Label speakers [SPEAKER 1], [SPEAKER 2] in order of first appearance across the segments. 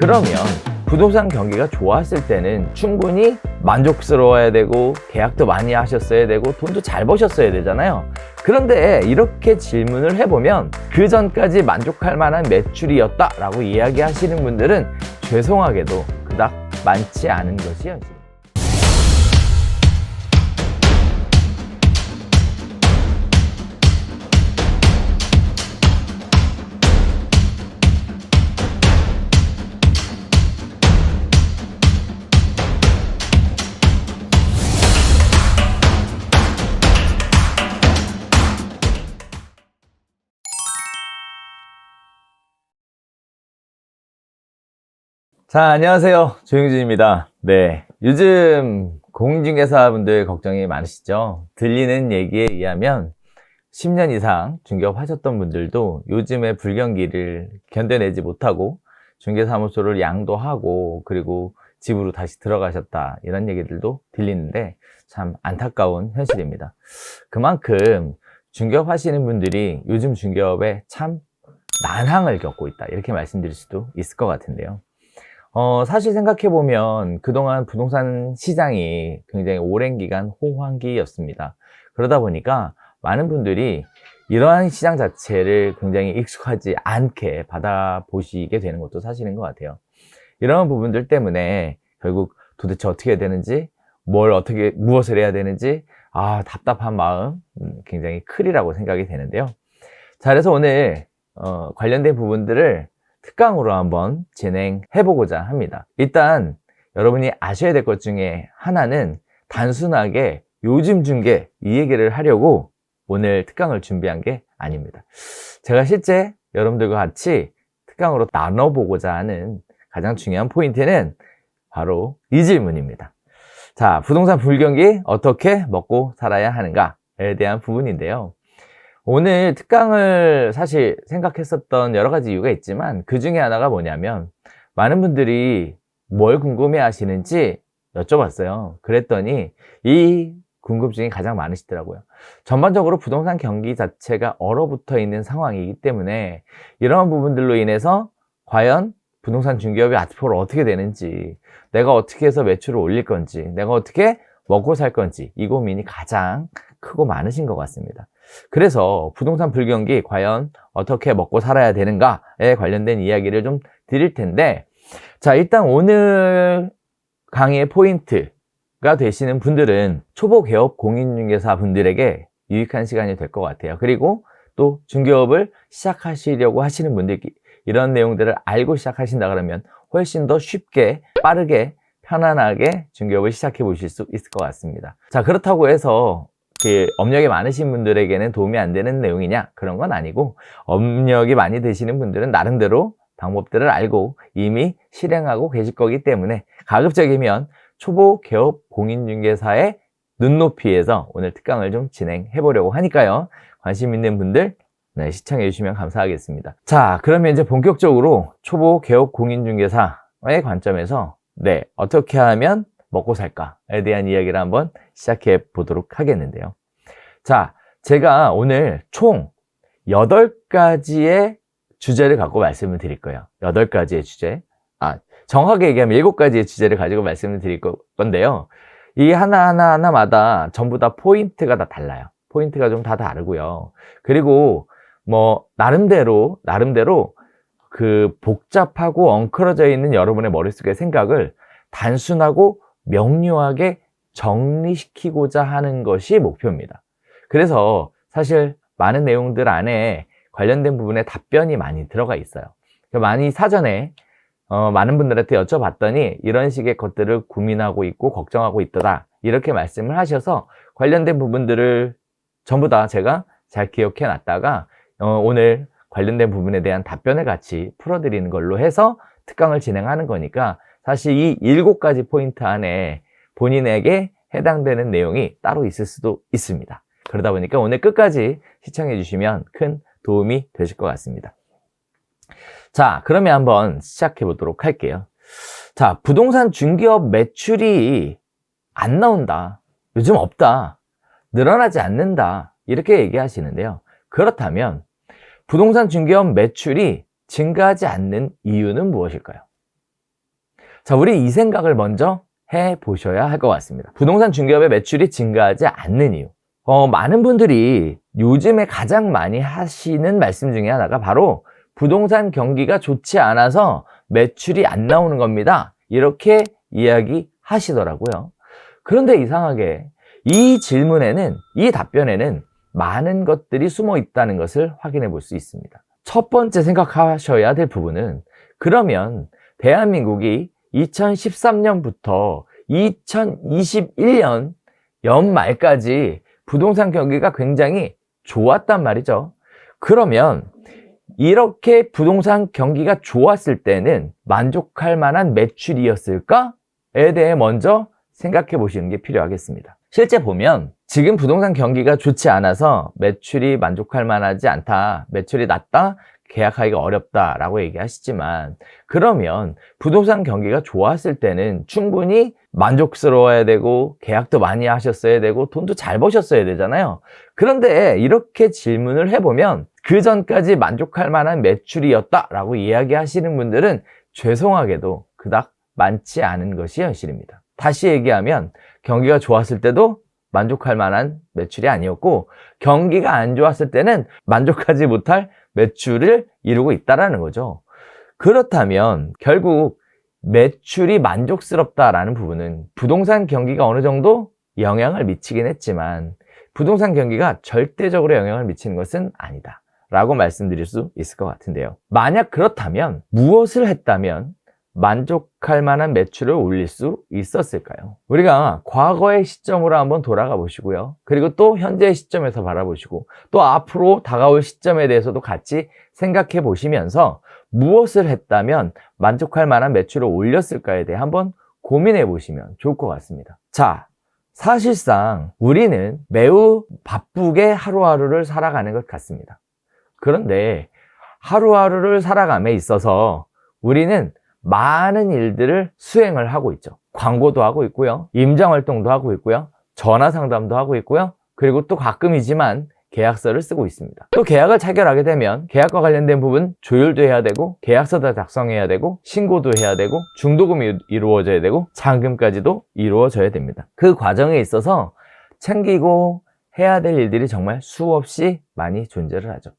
[SPEAKER 1] 그러면 부동산 경기가 좋았을 때는 충분히 만족스러워야 되고 계약도 많이 하셨어야 되고 돈도 잘 버셨어야 되잖아요. 그런데 이렇게 질문을 해보면 그 전까지 만족할 만한 매출이었다 라고 이야기하시는 분들은 죄송하게도 그닥 많지 않은 것이 현실입니다. 자, 안녕하세요. 조용준입니다. 네, 요즘 공인중개사분들 걱정이 많으시죠? 들리는 얘기에 의하면 10년 이상 중개업 하셨던 분들도 요즘의 불경기를 견뎌내지 못하고 중개사무소를 양도하고 그리고 집으로 다시 들어가셨다, 이런 얘기들도 들리는데 참 안타까운 현실입니다. 그만큼 중개업 하시는 분들이 요즘 중개업에 참 난항을 겪고 있다, 이렇게 말씀드릴 수도 있을 것 같은데요. 사실 생각해보면 그동안 부동산 시장이 굉장히 오랜 기간 호황기였습니다. 그러다 보니까 많은 분들이 이러한 시장 자체를 굉장히 익숙하지 않게 받아보시게 되는 것도 사실인 것 같아요. 이런 부분들 때문에 결국 도대체 어떻게 해야 되는지, 무엇을 해야 되는지, 답답한 마음 굉장히 크리라고 생각이 되는데요. 자, 그래서 오늘 관련된 부분들을 특강으로 한번 진행해보고자 합니다. 일단 여러분이 아셔야 될 것 중에 하나는 단순하게 요즘 중개 이 얘기를 하려고 오늘 특강을 준비한 게 아닙니다. 제가 실제 여러분들과 같이 특강으로 나눠보고자 하는 가장 중요한 포인트는 바로 이 질문입니다. 자, 부동산 불경기 어떻게 먹고 살아야 하는가에 대한 부분인데요. 오늘 특강을 사실 생각했었던 여러 가지 이유가 있지만 그 중에 하나가 뭐냐면 많은 분들이 뭘 궁금해 하시는지 여쭤봤어요. 그랬더니 이 궁금증이 가장 많으시더라고요. 전반적으로 부동산 경기 자체가 얼어붙어 있는 상황이기 때문에 이러한 부분들로 인해서 과연 부동산 중개업이 앞으로 어떻게 되는지, 내가 어떻게 해서 매출을 올릴 건지, 내가 어떻게 먹고 살 건지, 이 고민이 가장 크고 많으신 것 같습니다. 그래서 부동산 불경기 과연 어떻게 먹고 살아야 되는가에 관련된 이야기를 좀 드릴 텐데, 자, 일단 오늘 강의의 포인트가 되시는 분들은 초보 개업 공인중개사 분들에게 유익한 시간이 될 것 같아요. 그리고 또 중개업을 시작하시려고 하시는 분들, 이런 내용들을 알고 시작하신다 그러면 훨씬 더 쉽게, 빠르게, 편안하게 중개업을 시작해 보실 수 있을 것 같습니다. 자, 그렇다고 해서 업력이 많으신 분들에게는 도움이 안 되는 내용이냐? 그런 건 아니고, 업력이 많이 되시는 분들은 나름대로 방법들을 알고 이미 실행하고 계실 거기 때문에 가급적이면 초보 개업 공인중개사의 눈높이에서 오늘 특강을 좀 진행해 보려고 하니까요. 관심 있는 분들 네, 시청해 주시면 감사하겠습니다. 자, 그러면 이제 본격적으로 초보 개업 공인중개사의 관점에서 어떻게 하면 먹고 살까에 대한 이야기를 한번 시작해 보도록 하겠는데요. 자, 제가 오늘 총 8가지의 주제를 갖고 말씀을 드릴 거예요. 8가지의 주제. 정확하게 얘기하면 7가지의 주제를 가지고 말씀을 드릴 건데요. 이 하나하나마다 전부 다 포인트가 다 달라요. 포인트가 좀 다 다르고요. 그리고 나름대로 그 복잡하고 엉클어져 있는 여러분의 머릿속의 생각을 단순하고 명료하게 정리시키고자 하는 것이 목표입니다. 그래서 사실 많은 내용들 안에 관련된 부분에 답변이 많이 들어가 있어요. 많이 사전에 많은 분들한테 여쭤봤더니 이런 식의 것들을 고민하고 있고 걱정하고 있더라, 이렇게 말씀을 하셔서 관련된 부분들을 전부 다 제가 잘 기억해 놨다가 오늘 관련된 부분에 대한 답변을 같이 풀어드리는 걸로 해서 특강을 진행하는 거니까, 사실 이 7가지 포인트 안에 본인에게 해당되는 내용이 따로 있을 수도 있습니다. 그러다 보니까 오늘 끝까지 시청해 주시면 큰 도움이 되실 것 같습니다. 자, 그러면 한번 시작해 보도록 할게요. 자, 부동산 중개업 매출이 안 나온다, 요즘 없다, 늘어나지 않는다, 이렇게 얘기하시는데요. 그렇다면 부동산 중개업 매출이 증가하지 않는 이유는 무엇일까요? 자, 우리 이 생각을 먼저 해보셔야 할 것 같습니다. 부동산 중개업의 매출이 증가하지 않는 이유. 많은 분들이 요즘에 가장 많이 하시는 말씀 중에 하나가 바로 부동산 경기가 좋지 않아서 매출이 안 나오는 겁니다. 이렇게 이야기하시더라고요. 그런데 이상하게 이 질문에는, 이 답변에는 많은 것들이 숨어 있다는 것을 확인해 볼 수 있습니다. 첫 번째 생각하셔야 될 부분은, 그러면 대한민국이 2013년부터 2021년 연말까지 부동산 경기가 굉장히 좋았단 말이죠. 그러면 이렇게 부동산 경기가 좋았을 때는 만족할 만한 매출이었을까에 대해 먼저 생각해 보시는 게 필요하겠습니다. 실제 보면 지금 부동산 경기가 좋지 않아서 매출이 만족할 만하지 않다, 매출이 낮다, 계약하기가 어렵다라고 얘기하시지만, 그러면 부동산 경기가 좋았을 때는 충분히 만족스러워야 되고 계약도 많이 하셨어야 되고 돈도 잘 버셨어야 되잖아요. 그런데 이렇게 질문을 해보면 그 전까지 만족할 만한 매출이었다라고 이야기하시는 분들은 죄송하게도 그닥 많지 않은 것이 현실입니다. 다시 얘기하면 경기가 좋았을 때도 만족할 만한 매출이 아니었고, 경기가 안 좋았을 때는 만족하지 못할 매출을 이루고 있다는 거죠. 그렇다면 결국 매출이 만족스럽다라는 부분은 부동산 경기가 어느 정도 영향을 미치긴 했지만 부동산 경기가 절대적으로 영향을 미치는 것은 아니다 라고 말씀드릴 수 있을 것 같은데요. 만약 그렇다면 무엇을 했다면 만족할 만한 매출을 올릴 수 있었을까요? 우리가 과거의 시점으로 한번 돌아가 보시고요. 그리고 또 현재의 시점에서 바라보시고 또 앞으로 다가올 시점에 대해서도 같이 생각해 보시면서 무엇을 했다면 만족할 만한 매출을 올렸을까에 대해 한번 고민해 보시면 좋을 것 같습니다. 자, 사실상 우리는 매우 바쁘게 하루하루를 살아가는 것 같습니다. 그런데 하루하루를 살아감에 있어서 우리는 많은 일들을 수행을 하고 있죠. 광고도 하고 있고요. 임장활동도 하고 있고요. 전화상담도 하고 있고요. 그리고 또 가끔이지만 계약서를 쓰고 있습니다. 또 계약을 체결하게 되면 계약과 관련된 부분 조율도 해야 되고, 계약서도 작성해야 되고, 신고도 해야 되고, 중도금이 이루어져야 되고, 잔금까지도 이루어져야 됩니다. 그 과정에 있어서 챙기고 해야 될 일들이 정말 수없이 많이 존재를 하죠.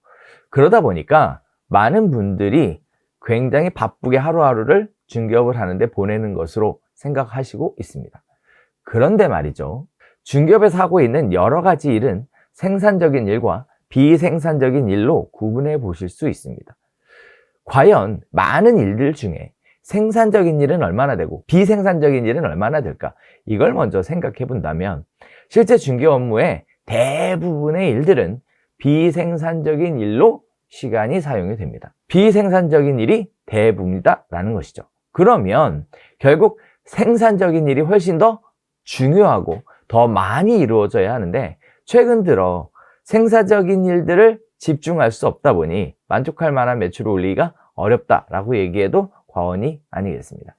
[SPEAKER 1] 그러다 보니까 많은 분들이 굉장히 바쁘게 하루하루를 중개업을 하는데 보내는 것으로 생각하시고 있습니다. 그런데 말이죠, 중개업에서 하고 있는 여러 가지 일은 생산적인 일과 비생산적인 일로 구분해 보실 수 있습니다. 과연 많은 일들 중에 생산적인 일은 얼마나 되고 비생산적인 일은 얼마나 될까? 이걸 먼저 생각해 본다면 실제 중개 업무의 대부분의 일들은 비생산적인 일로 시간이 사용이 됩니다. 비생산적인 일이 대부분이다라는 것이죠. 그러면 결국 생산적인 일이 훨씬 더 중요하고 더 많이 이루어져야 하는데, 최근 들어 생산적인 일들을 집중할 수 없다 보니 만족할 만한 매출을 올리기가 어렵다라고 얘기해도 과언이 아니겠습니다.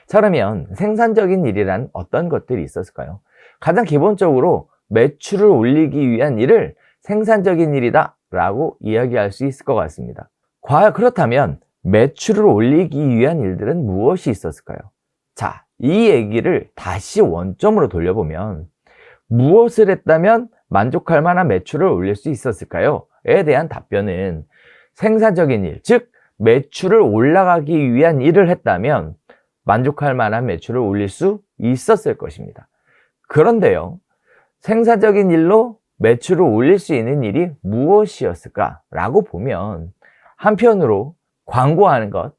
[SPEAKER 1] 자, 그러면 생산적인 일이란 어떤 것들이 있었을까요? 가장 기본적으로 매출을 올리기 위한 일을 생산적인 일이다 라고 이야기할 수 있을 것 같습니다. 과연 그렇다면 매출을 올리기 위한 일들은 무엇이 있었을까요? 자, 이 얘기를 다시 원점으로 돌려보면 무엇을 했다면 만족할 만한 매출을 올릴 수 있었을까요? 에 대한 답변은 생산적인 일, 즉 매출을 올라가기 위한 일을 했다면 만족할 만한 매출을 올릴 수 있었을 것입니다. 그런데요, 생산적인 일로 매출을 올릴 수 있는 일이 무엇이었을까라고 보면 한편으로 광고하는 것,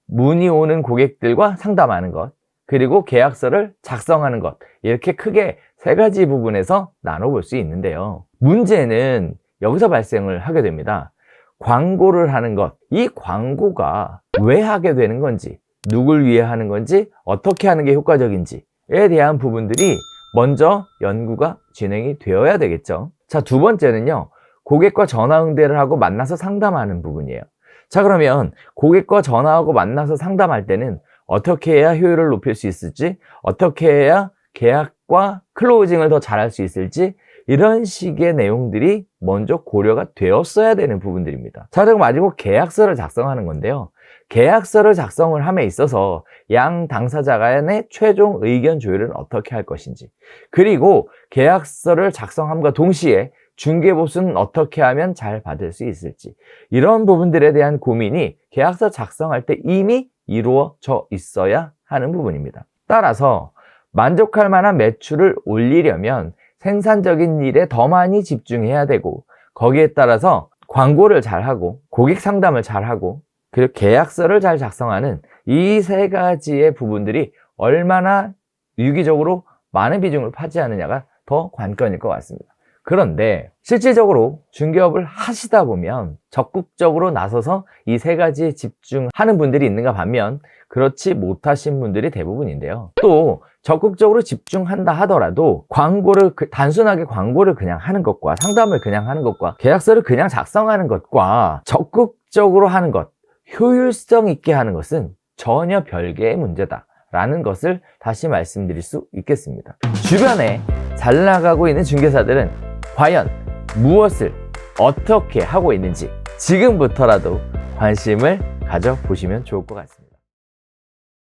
[SPEAKER 1] 문의 오는 고객들과 상담하는 것, 그리고 계약서를 작성하는 것, 이렇게 크게 세 가지 부분에서 나눠볼 수 있는데요. 문제는 여기서 발생을 하게 됩니다. 광고를 하는 것, 이 광고가 왜 하게 되는 건지, 누굴 위해 하는 건지, 어떻게 하는 게 효과적인지에 대한 부분들이 먼저 연구가 진행이 되어야 되겠죠. 자, 두 번째는요, 고객과 전화 응대를 하고 만나서 상담하는 부분이에요. 자, 그러면 고객과 전화하고 만나서 상담할 때는 어떻게 해야 효율을 높일 수 있을지, 어떻게 해야 계약과 클로징을 더 잘할 수 있을지, 이런 식의 내용들이 먼저 고려가 되었어야 되는 부분들입니다. 자, 그리고 마지막 계약서를 작성하는 건데요. 계약서를 작성을 함에 있어서 양 당사자 간의 최종 의견 조율은 어떻게 할 것인지, 그리고 계약서를 작성함과 동시에 중개보수는 어떻게 하면 잘 받을 수 있을지, 이런 부분들에 대한 고민이 계약서 작성할 때 이미 이루어져 있어야 하는 부분입니다. 따라서 만족할 만한 매출을 올리려면 생산적인 일에 더 많이 집중해야 되고, 거기에 따라서 광고를 잘하고 고객 상담을 잘하고 그리고 계약서를 잘 작성하는 이 세 가지의 부분들이 얼마나 유기적으로 많은 비중을 차지하느냐가 더 관건일 것 같습니다. 그런데 실질적으로 중개업을 하시다 보면 적극적으로 나서서 이 세 가지에 집중하는 분들이 있는가 반면 그렇지 못하신 분들이 대부분인데요. 또 적극적으로 집중한다 하더라도 단순하게 광고를 그냥 하는 것과 상담을 그냥 하는 것과 계약서를 그냥 작성하는 것과 적극적으로 하는 것, 효율성 있게 하는 것은 전혀 별개의 문제다라는 것을 다시 말씀드릴 수 있겠습니다. 주변에 잘 나가고 있는 중개사들은 과연 무엇을 어떻게 하고 있는지 지금부터라도 관심을 가져보시면 좋을 것 같습니다.